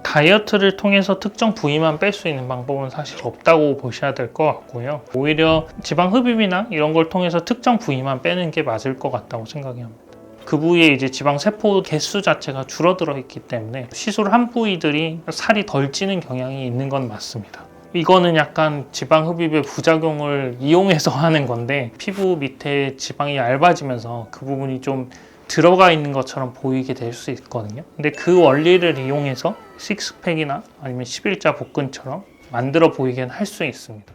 다이어트를 통해서 특정 부위만 뺄 수 있는 방법은 사실 없다고 보셔야 될 것 같고요. 오히려 지방 흡입이나 이런 걸 통해서 특정 부위만 빼는 게 맞을 것 같다고 생각이 합니다. 그 부위에 이제 지방 세포 개수 자체가 줄어들어 있기 때문에 시술한 부위들이 살이 덜 찌는 경향이 있는 건 맞습니다. 이거는 약간 지방 흡입의 부작용을 이용해서 하는 건데, 피부 밑에 지방이 얇아지면서 그 부분이 좀 들어가 있는 것처럼 보이게 될 수 있거든요. 근데 그 원리를 이용해서 식스팩이나 아니면 11자 복근처럼 만들어 보이게 할 수 있습니다.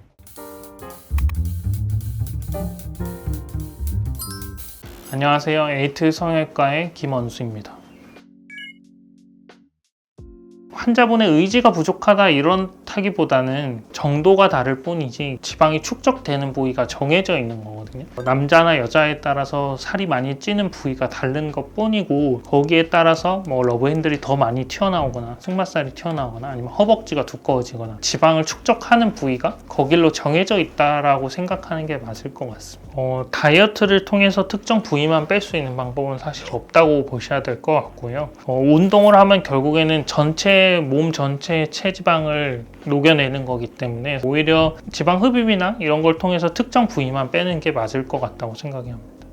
안녕하세요. 에이트 성형외과의 김원수입니다. 환자분의 의지가 부족하다 이렇다기보다는 정도가 다를 뿐이지 지방이 축적되는 부위가 정해져 있는 거거든요. 남자나 여자에 따라서 살이 많이 찌는 부위가 다른 것 뿐이고, 거기에 따라서 뭐 러브핸들이 더 많이 튀어나오거나 승마살이 튀어나오거나 아니면 허벅지가 두꺼워지거나 지방을 축적하는 부위가 거길로 정해져 있다라고 생각하는 게 맞을 것 같습니다. 다이어트를 통해서 특정 부위만 뺄 수 있는 방법은 사실 없다고 보셔야 될 것 같고요. 운동을 하면 결국에는 몸 전체의 체지방을 녹여내는 거기 때문에 오히려 지방 흡입이나 이런 걸 통해서 특정 부위만 빼는 게 맞을 것 같다고 생각이 합니다.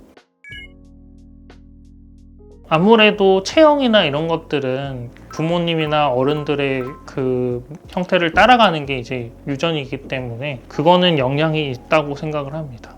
아무래도 체형이나 이런 것들은 부모님이나 어른들의 그 형태를 따라가는 게 이제 유전이기 때문에 그거는 영향이 있다고 생각을 합니다.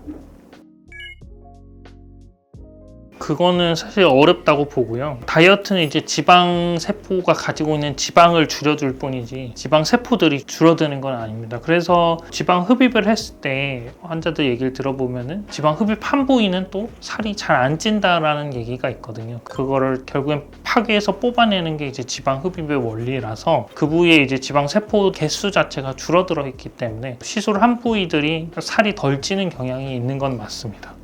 그거는 사실 어렵다고 보고요. 다이어트는 이제 지방 세포가 가지고 있는 지방을 줄여줄 뿐이지 지방 세포들이 줄어드는 건 아닙니다. 그래서 지방 흡입을 했을 때 환자들 얘기를 들어보면은 지방 흡입한 부위는 또 살이 잘 안 찐다라는 얘기가 있거든요. 그거를 결국엔 파괴해서 뽑아내는 게 이제 지방 흡입의 원리라서 그 부위에 이제 지방 세포 개수 자체가 줄어들어 있기 때문에 시술한 부위들이 살이 덜 찌는 경향이 있는 건 맞습니다.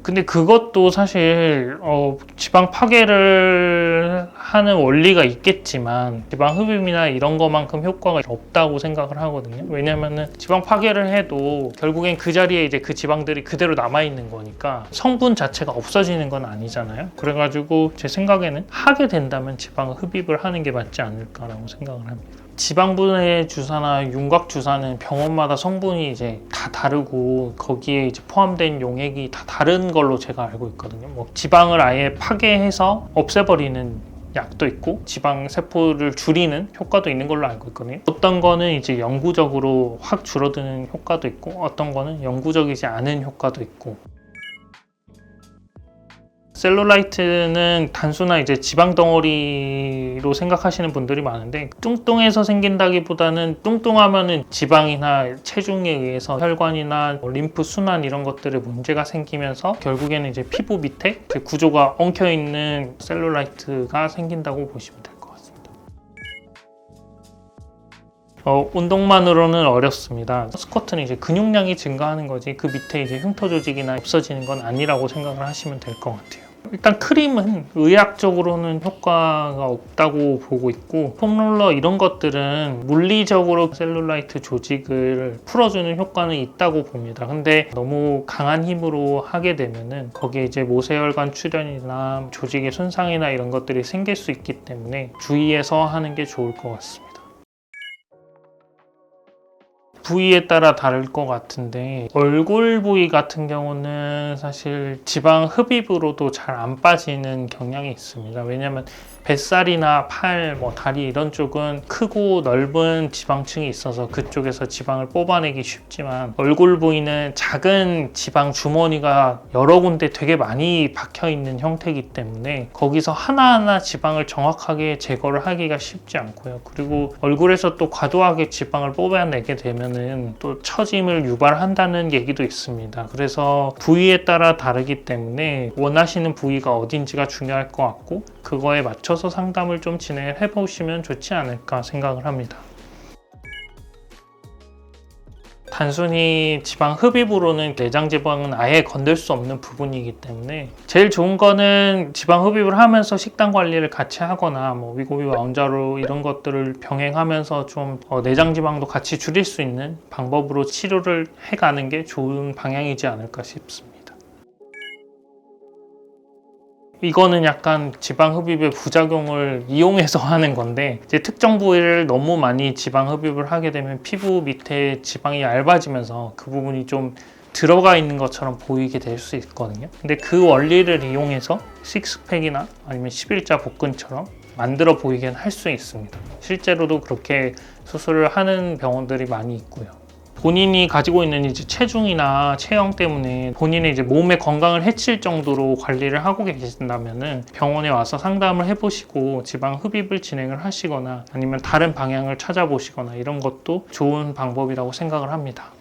근데 그것도 사실 지방 파괴를 하는 원리가 있겠지만 지방 흡입이나 이런 것만큼 효과가 없다고 생각을 하거든요. 왜냐면은 지방 파괴를 해도 결국엔 그 자리에 이제 그 지방들이 그대로 남아있는 거니까 성분 자체가 없어지는 건 아니잖아요. 그래가지고 제 생각에는 하게 된다면 지방 흡입을 하는 게 맞지 않을까라고 생각을 합니다. 지방분해 주사나 윤곽 주사는 병원마다 성분이 이제 다 다르고 거기에 이제 포함된 용액이 다 다른 걸로 제가 알고 있거든요. 뭐 지방을 아예 파괴해서 없애버리는 약도 있고 지방 세포를 줄이는 효과도 있는 걸로 알고 있거든요. 어떤 거는 이제 영구적으로 확 줄어드는 효과도 있고 어떤 거는 영구적이지 않은 효과도 있고, 셀룰라이트는 단순한 이제 지방 덩어리로 생각하시는 분들이 많은데, 뚱뚱해서 생긴다기보다는 뚱뚱하면은 지방이나 체중에 의해서 혈관이나 림프 순환 이런 것들에 문제가 생기면서 결국에는 이제 피부 밑에 구조가 엉켜 있는 셀룰라이트가 생긴다고 보시면 돼요. 운동만으로는 어렵습니다. 스쿼트는 이제 근육량이 증가하는 거지 그 밑에 이제 흉터 조직이나 없어지는 건 아니라고 생각을 하시면 될 것 같아요. 일단 크림은 의학적으로는 효과가 없다고 보고 있고, 폼롤러 이런 것들은 물리적으로 셀룰라이트 조직을 풀어주는 효과는 있다고 봅니다. 근데 너무 강한 힘으로 하게 되면은 거기에 이제 모세혈관 출현이나 조직의 손상이나 이런 것들이 생길 수 있기 때문에 주의해서 하는 게 좋을 것 같습니다. 부위에 따라 다를 것 같은데, 얼굴 부위 같은 경우는 사실 지방 흡입으로도 잘 안 빠지는 경향이 있습니다. 왜냐하면 뱃살이나 팔, 다리 이런 쪽은 크고 넓은 지방층이 있어서 그쪽에서 지방을 뽑아내기 쉽지만, 얼굴 부위는 작은 지방 주머니가 여러 군데 되게 많이 박혀 있는 형태이기 때문에 거기서 하나하나 지방을 정확하게 제거를 하기가 쉽지 않고요. 그리고 얼굴에서 또 과도하게 지방을 뽑아내게 되면은 또 처짐을 유발한다는 얘기도 있습니다. 그래서 부위에 따라 다르기 때문에 원하시는 부위가 어딘지가 중요할 것 같고, 그거에 맞춰서 상담을 좀 진행해 보시면 좋지 않을까 생각을 합니다. 단순히 지방 흡입으로는 내장 지방은 아예 건들 수 없는 부분이기 때문에 제일 좋은 거는 지방 흡입을 하면서 식단 관리를 같이 하거나 위고비 왕자로 이런 것들을 병행하면서 좀 내장 지방도 같이 줄일 수 있는 방법으로 치료를 해가는 게 좋은 방향이지 않을까 싶습니다. 이거는 약간 지방 흡입의 부작용을 이용해서 하는 건데 이제 특정 부위를 너무 많이 지방 흡입을 하게 되면 피부 밑에 지방이 얇아지면서 그 부분이 좀 들어가 있는 것처럼 보이게 될 수 있거든요. 근데 그 원리를 이용해서 식스팩이나 아니면 11자 복근처럼 만들어 보이게 할 수 있습니다. 실제로도 그렇게 수술을 하는 병원들이 많이 있고요. 본인이 가지고 있는 이제 체중이나 체형 때문에 본인의 이제 몸의 건강을 해칠 정도로 관리를 하고 계신다면은 병원에 와서 상담을 해보시고 지방 흡입을 진행을 하시거나 아니면 다른 방향을 찾아보시거나 이런 것도 좋은 방법이라고 생각을 합니다.